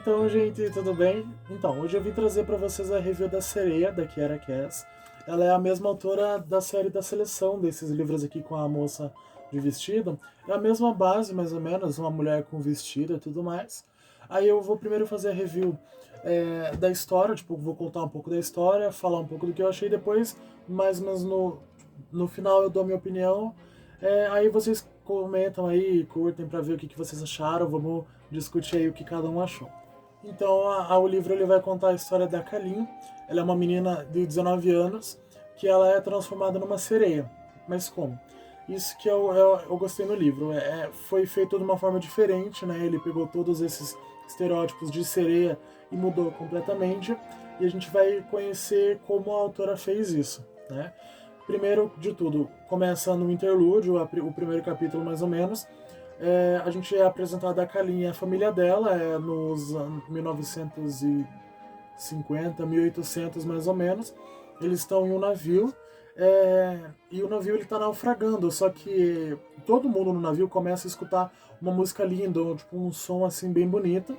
Então, gente, tudo bem? Então, hoje eu vim trazer para vocês a review da Sereia, da Kiera Cass. Ela é a mesma autora da série da seleção desses livros aqui com a moça de vestido. É a mesma base, mais ou menos, uma mulher com vestido e tudo mais. Aí eu vou primeiro fazer a review da história, tipo, vou contar um pouco da história, falar um pouco do que eu achei, depois, mais ou menos no final eu dou a minha opinião. Aí vocês comentam aí, curtem para ver o que vocês acharam, vamos discutir aí o que cada um achou. Então, o livro ele vai contar a história da Kalin. Ela é uma menina de 19 anos que ela é transformada numa sereia. Mas como? Isso que eu gostei no livro. Foi feito de uma forma diferente, né? Ele pegou todos esses estereótipos de sereia e mudou completamente. E a gente vai conhecer como a autora fez isso, né? Primeiro de tudo, começa no interlúdio, o primeiro capítulo mais ou menos. A gente é apresentado a Kalin e a família dela, nos anos 1950, 1800 mais ou menos. Eles estão em um navio, e o navio ele está naufragando, só que todo mundo no navio começa a escutar uma música linda, tipo, um som assim bem bonito.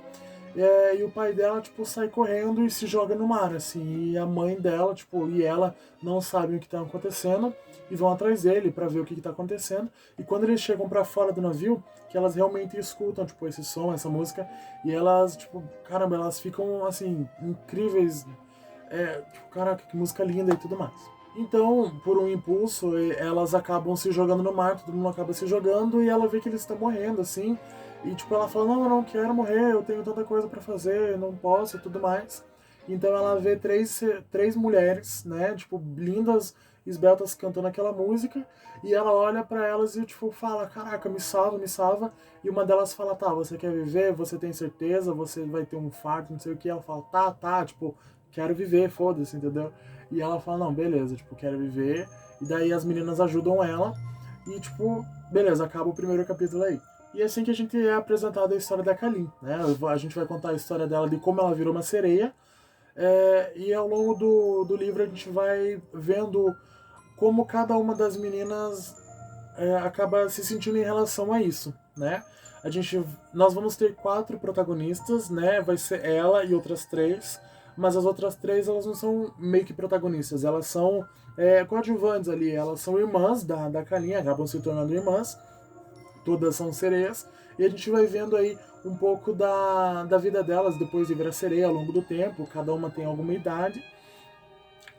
E o pai dela, tipo, sai correndo e se joga no mar, assim. E a mãe dela, tipo, e ela não sabem o que tá acontecendo e vão atrás dele para ver o que tá acontecendo. E quando eles chegam para fora do navio, que elas realmente escutam, tipo, esse som, essa música, e elas, tipo, caramba, elas ficam, assim, incríveis. Tipo, caraca, que música linda e tudo mais. Então, por um impulso, elas acabam se jogando no mar, todo mundo acaba se jogando e ela vê que eles estão morrendo, assim. E, tipo, ela fala, não, eu não quero morrer, eu tenho tanta coisa pra fazer, eu não posso e tudo mais. Então ela vê três mulheres, né, tipo, lindas, esbeltas, cantando aquela música. E ela olha pra elas e, tipo, fala, caraca, me salva, me salva. E uma delas fala, tá, você quer viver? Você tem certeza? Você vai ter um infarto, não sei o que. Ela fala, tá, tipo, quero viver, foda-se, entendeu? E ela fala, não, beleza, tipo, quero viver. E daí as meninas ajudam ela. E, tipo, beleza, acaba o primeiro capítulo aí. E é assim que a gente é apresentado a história da Kalin, né? A gente vai contar a história dela de como ela virou uma sereia. E ao longo do livro a gente vai vendo como cada uma das meninas acaba se sentindo em relação a isso, né? Nós vamos ter quatro protagonistas, né? Vai ser ela e outras três, mas as outras três elas não são meio que protagonistas, elas são coadjuvantes ali, elas são irmãs da Kalin, acabam se tornando irmãs, todas são sereias, e a gente vai vendo aí um pouco da vida delas depois de virar sereia ao longo do tempo, cada uma tem alguma idade,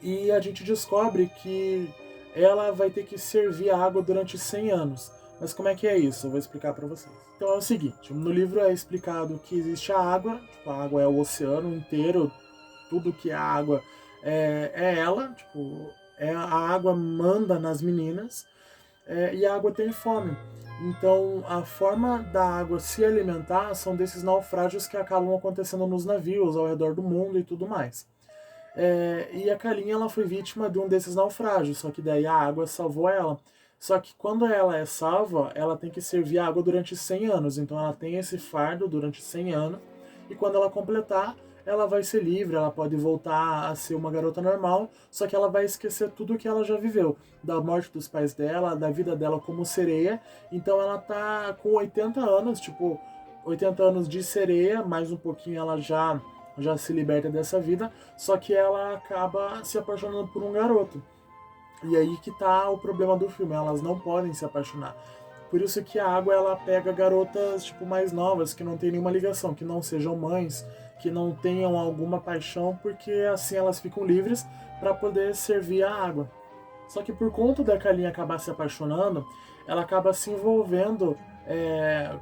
e a gente descobre que ela vai ter que servir a água durante 100 anos. Mas como é que é isso? Eu vou explicar para vocês. Então é o seguinte, no livro é explicado que existe a água, tipo, a água é o oceano inteiro, tudo que é água é ela, tipo, a água manda nas meninas, e a água tem fome. Então, a forma da água se alimentar são desses naufrágios que acabam acontecendo nos navios ao redor do mundo e tudo mais. E a Kalin ela foi vítima de um desses naufrágios, só que daí a água salvou ela. Só que quando ela é salva, ela tem que servir a água durante 100 anos. Então ela tem esse fardo durante 100 anos. E quando ela completar, ela vai ser livre, ela pode voltar a ser uma garota normal, só que ela vai esquecer tudo que ela já viveu, da morte dos pais dela, da vida dela como sereia. Então ela tá com 80 anos, tipo, 80 anos de sereia, mais um pouquinho ela já se liberta dessa vida, só que ela acaba se apaixonando por um garoto. E aí que tá o problema do filme, elas não podem se apaixonar. Por isso que a água ela pega garotas tipo mais novas, que não tem nenhuma ligação, que não sejam mães, que não tenham alguma paixão, porque assim elas ficam livres para poder servir a água. Só que por conta da Kalin acabar se apaixonando, ela acaba se envolvendo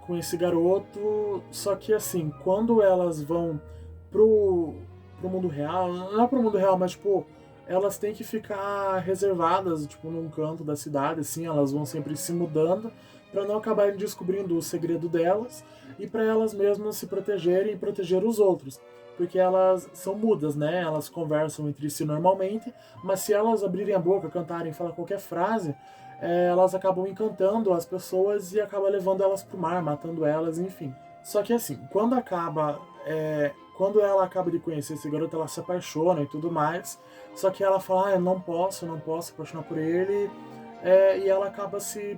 com esse garoto. Só que assim, quando elas vão pro, pro mundo real, não é pro mundo real, mas tipo, elas têm que ficar reservadas, tipo, num canto da cidade, assim, elas vão sempre se mudando para não acabarem descobrindo o segredo delas e para elas mesmas se protegerem e proteger os outros. Porque elas são mudas, né? Elas conversam entre si normalmente, mas se elas abrirem a boca, cantarem, falar qualquer frase, elas acabam encantando as pessoas e acaba levando elas pro mar, matando elas, enfim. Só que assim, quando ela acaba de conhecer esse garoto, ela se apaixona e tudo mais. Só que ela fala, eu não posso apaixonar por ele. E ela acaba se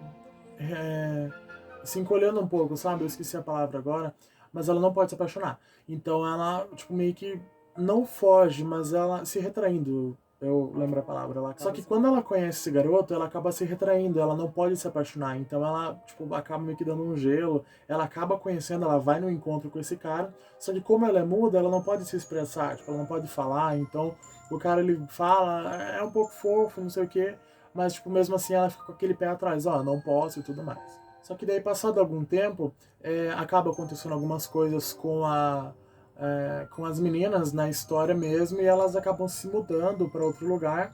encolhendo um pouco, sabe? Eu esqueci a palavra agora. mas ela não pode se apaixonar. Então ela, tipo, meio que não foge, mas ela se retraindo. Eu lembro a palavra. Só que quando ela conhece esse garoto, ela acaba se retraindo, ela não pode se apaixonar. Então ela, tipo, acaba meio que dando um gelo. Ela acaba conhecendo, ela vai no encontro com esse cara. Só que como ela é muda, ela não pode se expressar, tipo, ela não pode falar. Então o cara, ele fala, é um pouco fofo, não sei o quê. Mas, tipo, mesmo assim ela fica com aquele pé atrás, ó, não posso e tudo mais. Só que daí, passado algum tempo, acaba acontecendo algumas coisas com as meninas na história mesmo, e elas acabam se mudando para outro lugar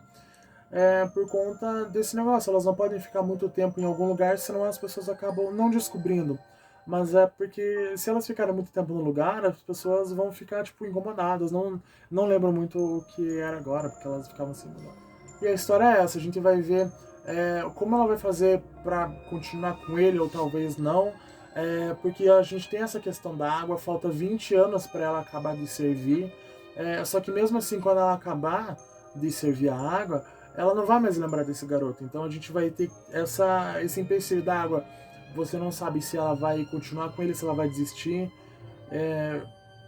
por conta desse negócio. Elas não podem ficar muito tempo em algum lugar, senão as pessoas acabam não descobrindo. Mas é porque se elas ficarem muito tempo no lugar, as pessoas vão ficar, tipo, incomodadas, não lembram muito o que era agora, porque elas ficavam se mudando. E a história é essa, a gente vai ver como ela vai fazer para continuar com ele, ou talvez não, porque a gente tem essa questão da água, falta 20 anos para ela acabar de servir, só que mesmo assim, quando ela acabar de servir a água, ela não vai mais lembrar desse garoto. Então a gente vai ter esse empecilho da água. Você não sabe se ela vai continuar com ele, se ela vai desistir. É,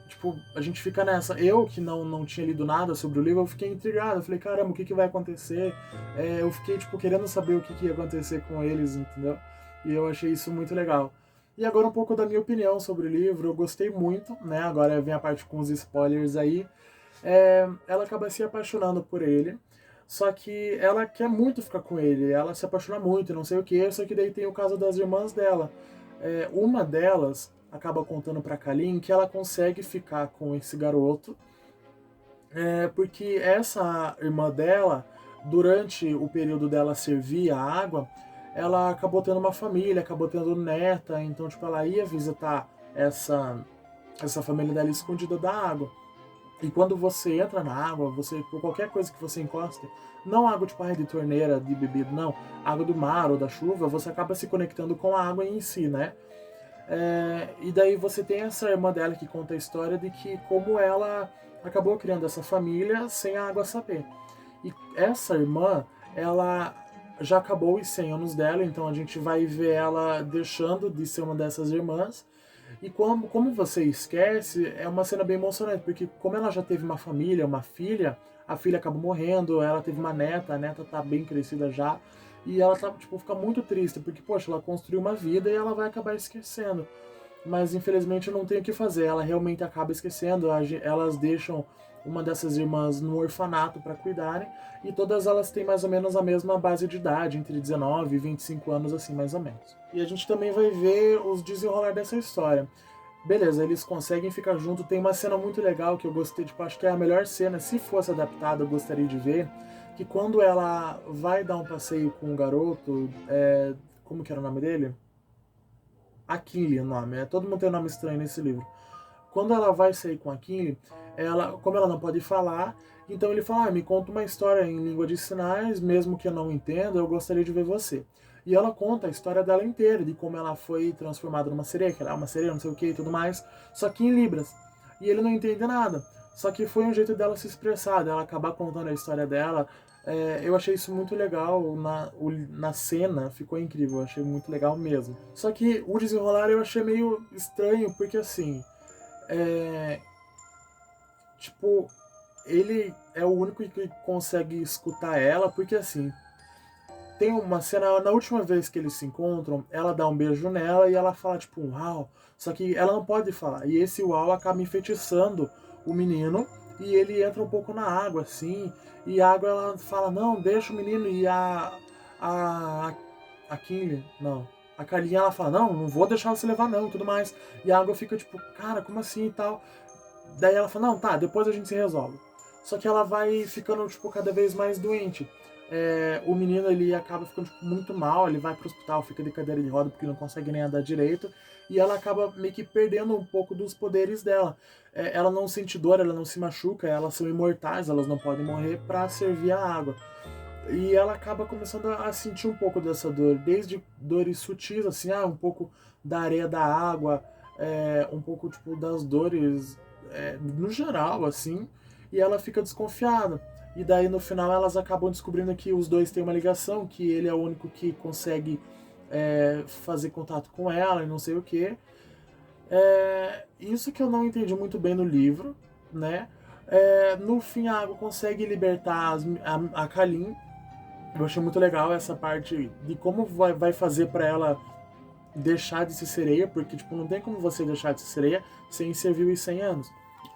tipo, a gente fica nessa. Eu, que não tinha lido nada sobre o livro, eu fiquei intrigado. Eu falei, caramba, o que vai acontecer? Eu fiquei, tipo, querendo saber o que ia acontecer com eles, entendeu? E eu achei isso muito legal. E agora um pouco da minha opinião sobre o livro. Eu gostei muito, né? Agora vem a parte com os spoilers aí. Ela acaba se apaixonando por ele. Só que ela quer muito ficar com ele, ela se apaixona muito, não sei o que, só que daí tem o caso das irmãs dela. Uma delas acaba contando pra Kalin que ela consegue ficar com esse garoto, porque essa irmã dela, durante o período dela servir a água, ela acabou tendo uma família, acabou tendo neta, então tipo, ela ia visitar essa família dela escondida da água. E quando você entra na água, você, por qualquer coisa que você encosta, não água tipo de torneira, de bebida, não, água do mar ou da chuva, você acaba se conectando com a água em si, né? E daí você tem essa irmã dela que conta a história de que como ela acabou criando essa família sem a água saber. E essa irmã, ela já acabou os 100 anos dela, então a gente vai ver ela deixando de ser uma dessas irmãs. E como você esquece, é uma cena bem emocionante, porque como ela já teve uma família, uma filha, a filha acabou morrendo, ela teve uma neta, a neta tá bem crescida já, e ela tá, tipo, fica muito triste, porque, poxa, ela construiu uma vida e ela vai acabar esquecendo. Mas infelizmente não tem o que fazer, ela realmente acaba esquecendo, elas deixam uma dessas irmãs no orfanato para cuidarem, e todas elas têm mais ou menos a mesma base de idade, entre 19 e 25 anos, assim, mais ou menos. E a gente também vai ver os desenrolar dessa história. Beleza, eles conseguem ficar junto, tem uma cena muito legal que eu gostei, tipo, acho que é a melhor cena, se fosse adaptada eu gostaria de ver, que quando ela vai dar um passeio com o garoto, como que era o nome dele? Akinli, o nome, todo mundo tem um nome estranho nesse livro. Quando ela vai sair com a Kinley, como ela não pode falar, então ele fala, me conta uma história em língua de sinais, mesmo que eu não entenda, eu gostaria de ver você. E ela conta a história dela inteira, de como ela foi transformada numa sereia, que ela é uma sereia, não sei o que e tudo mais, só que em Libras. E ele não entende nada. Só que foi um jeito dela se expressar, dela acabar contando a história dela. Eu achei isso muito legal na cena, ficou incrível, eu achei muito legal mesmo. Só que o desenrolar eu achei meio estranho, porque assim, é, tipo, ele é o único que consegue escutar ela, porque assim, tem uma cena, na última vez que eles se encontram, ela dá um beijo nela e ela fala tipo um uau, só que ela não pode falar, e esse uau acaba enfeitiçando o menino, e ele entra um pouco na água, assim, e a água ela fala, não, deixa o menino, e a, a Kinley, não, a Carlinha ela fala, não vou deixar você levar não, e tudo mais, e a água fica tipo, cara, como assim e tal. Daí ela fala, não, tá, depois a gente se resolve. Só que ela vai ficando, tipo, cada vez mais doente. O menino, ele acaba ficando, tipo, muito mal, ele vai pro hospital, fica de cadeira de roda porque não consegue nem andar direito. E ela acaba meio que perdendo um pouco dos poderes dela. Ela não sente dor, ela não se machuca, elas são imortais, elas não podem morrer pra servir a água. E ela acaba começando a sentir um pouco dessa dor, desde dores sutis, assim, um pouco da areia da água, um pouco, tipo, das dores no geral, assim, e ela fica desconfiada. E daí no final elas acabam descobrindo que os dois têm uma ligação, que ele é o único que consegue fazer contato com ela e não sei o que. Isso que eu não entendi muito bem no livro, né? No fim, a água consegue libertar a Kalin. Eu achei muito legal essa parte de como vai fazer para ela deixar de ser sereia, porque tipo, não tem como você deixar de ser sereia sem ser vivo e 100 anos.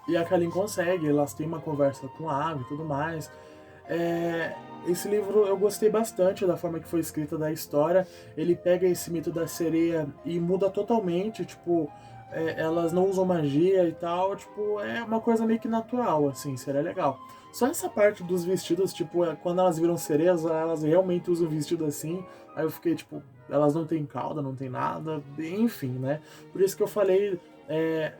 E a Kalin consegue, elas têm uma conversa com a água e tudo mais. Esse livro eu gostei bastante da forma que foi escrita da história. Ele pega esse mito da sereia e muda totalmente, tipo, elas não usam magia e tal, tipo, é uma coisa meio que natural, assim, seria legal. Só essa parte dos vestidos, tipo, quando elas viram sereias, elas realmente usam vestido assim, aí eu fiquei, tipo, elas não têm cauda, não tem nada, enfim, né? Por isso que eu falei,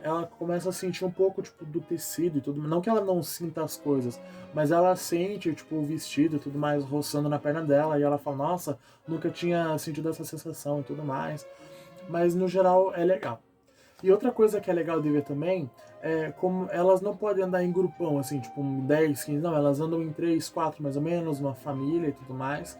ela começa a sentir um pouco, tipo, do tecido e tudo, não que ela não sinta as coisas, mas ela sente, tipo, o vestido e tudo mais roçando na perna dela, e ela fala, nossa, nunca tinha sentido essa sensação e tudo mais. Mas no geral é legal. E outra coisa que é legal de ver também é como elas não podem andar em grupão, assim, tipo 10, 15, não, elas andam em 3, 4 mais ou menos, uma família e tudo mais.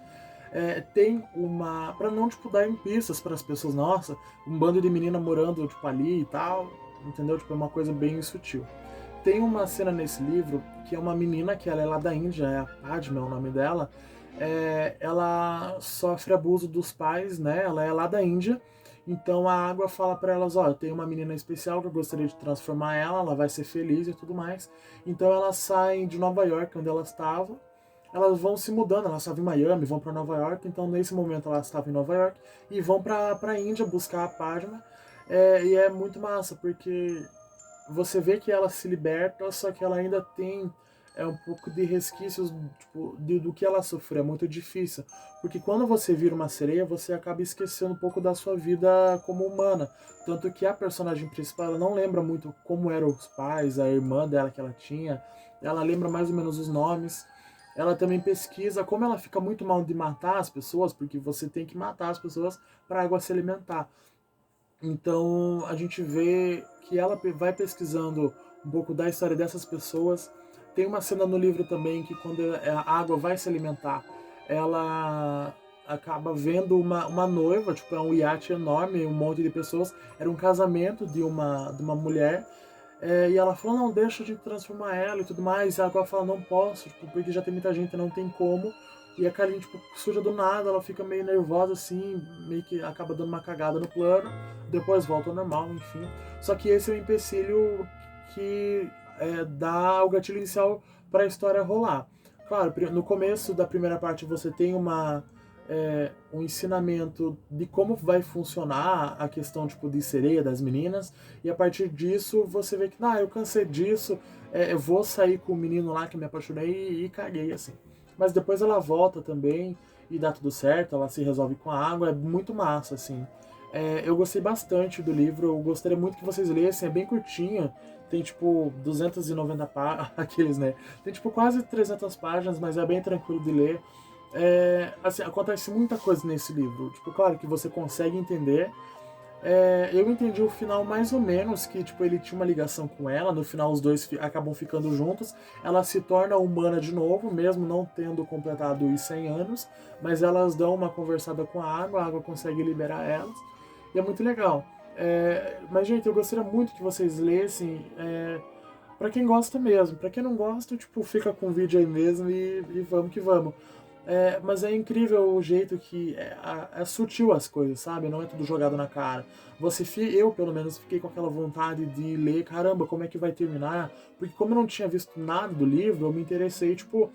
Tem uma. Pra não, tipo, dar em pistas para as pessoas, nossa, um bando de menina morando, tipo, ali e tal, entendeu? Tipo, é uma coisa bem sutil. Tem uma cena nesse livro que é uma menina que ela é lá da Índia, é a Padma, é o nome dela. Ela sofre abuso dos pais, né? Ela é lá da Índia. Então a água fala para elas, ó, tem uma menina especial que eu gostaria de transformar ela, ela vai ser feliz e tudo mais. Então elas saem de Nova York, onde elas estavam. Elas vão se mudando, elas estavam em Miami, vão para Nova York. Então nesse momento elas estavam em Nova York e vão para Índia buscar a Padma. E é muito massa porque você vê que ela se liberta, só que ela ainda tem um pouco de resquícios tipo, do que ela sofreu. É muito difícil. Porque quando você vira uma sereia, você acaba esquecendo um pouco da sua vida como humana. Tanto que a personagem principal ela não lembra muito como eram os pais, a irmã dela que ela tinha. Ela lembra mais ou menos os nomes. Ela também pesquisa como ela fica muito mal de matar as pessoas, porque você tem que matar as pessoas para a água se alimentar. Então a gente vê que ela vai pesquisando um pouco da história dessas pessoas. Tem uma cena no livro também que quando a água vai se alimentar, ela acaba vendo uma noiva, tipo, é um iate enorme, um monte de pessoas. Era um casamento de uma mulher. E ela falou, não, deixa a gente transformar ela e tudo mais. E a água fala, não posso, tipo, porque já tem muita gente, não tem como. E a Kalin, tipo, surge do nada, ela fica meio nervosa, assim, meio que acaba dando uma cagada no plano, depois volta ao normal, enfim. Só que esse é o empecilho que dá o gatilho inicial para a história rolar. Claro, no começo da primeira parte você tem um ensinamento de como vai funcionar a questão tipo de sereia das meninas, e a partir disso você vê que, eu cansei disso, eu vou sair com o menino lá que me apaixonei e caguei, assim. Mas depois ela volta também e dá tudo certo, ela se resolve com a água, é muito massa, assim. Eu gostei bastante do livro, eu gostaria muito que vocês lessem, é bem curtinho, tem tipo 290 páginas, aqueles, né? Tem tipo quase 300 páginas, mas é bem tranquilo de ler. Assim, acontece muita coisa nesse livro. Tipo, claro que você consegue entender. Eu entendi o final mais ou menos, que tipo, ele tinha uma ligação com ela, no final os dois acabam ficando juntos, ela se torna humana de novo, mesmo não tendo completado os 100 anos, mas elas dão uma conversada com a água consegue liberar elas, e é muito legal. Mas, gente, eu gostaria muito que vocês lessem, pra quem gosta mesmo, pra quem não gosta, tipo, fica com o vídeo aí mesmo e vamos que vamos. Mas é incrível o jeito que é sutil as coisas, sabe? Não é tudo jogado na cara. Eu, pelo menos, fiquei com aquela vontade de ler, caramba, como é que vai terminar? Porque como eu não tinha visto nada do livro, eu me interessei, tipo,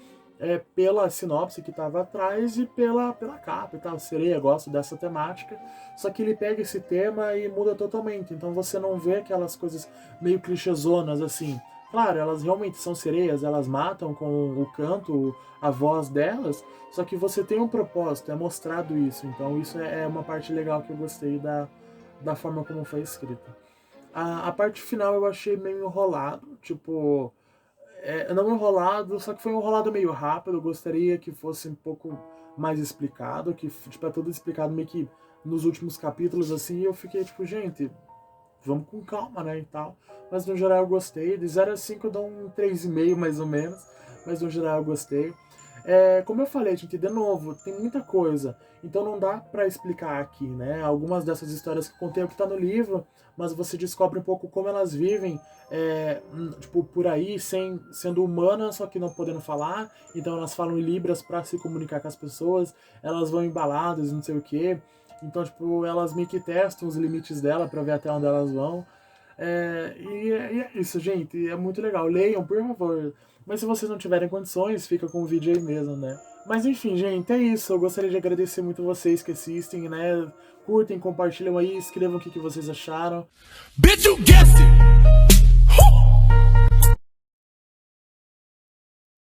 pela sinopse que estava atrás e pela capa e tal. Sereia, gosto dessa temática. Só que ele pega esse tema e muda totalmente. Então você não vê aquelas coisas meio clichêzonas, assim. Claro, elas realmente são sereias, elas matam com o canto, a voz delas, só que você tem um propósito, é mostrado isso. Então isso é uma parte legal que eu gostei da forma como foi escrita. A parte final eu achei meio enrolado, tipo, não enrolado, só que foi um enrolado meio rápido. Eu gostaria que fosse um pouco mais explicado, que tipo, é tudo explicado meio que nos últimos capítulos, assim, e eu fiquei tipo, gente, vamos com calma, né, e tal. Mas no geral eu gostei. De 0 a 5 eu dou um 3,5 mais ou menos, mas no geral eu gostei. Como eu falei, gente, de novo, tem muita coisa, então não dá pra explicar aqui, né? Algumas dessas histórias que eu contei é o que tá no livro, mas você descobre um pouco como elas vivem, tipo, por aí, sendo humanas, só que não podendo falar, então elas falam em libras pra se comunicar com as pessoas, elas vão em baladas, não sei o quê, então, tipo, elas meio que testam os limites dela pra ver até onde elas vão. E é isso, gente. É muito legal. Leiam, por favor. Mas se vocês não tiverem condições, fica com o vídeo aí mesmo, né? Mas enfim, gente, é isso. Eu gostaria de agradecer muito vocês que assistem, né? Curtem, compartilham aí, escrevam o que vocês acharam. Bitch, you guessed it.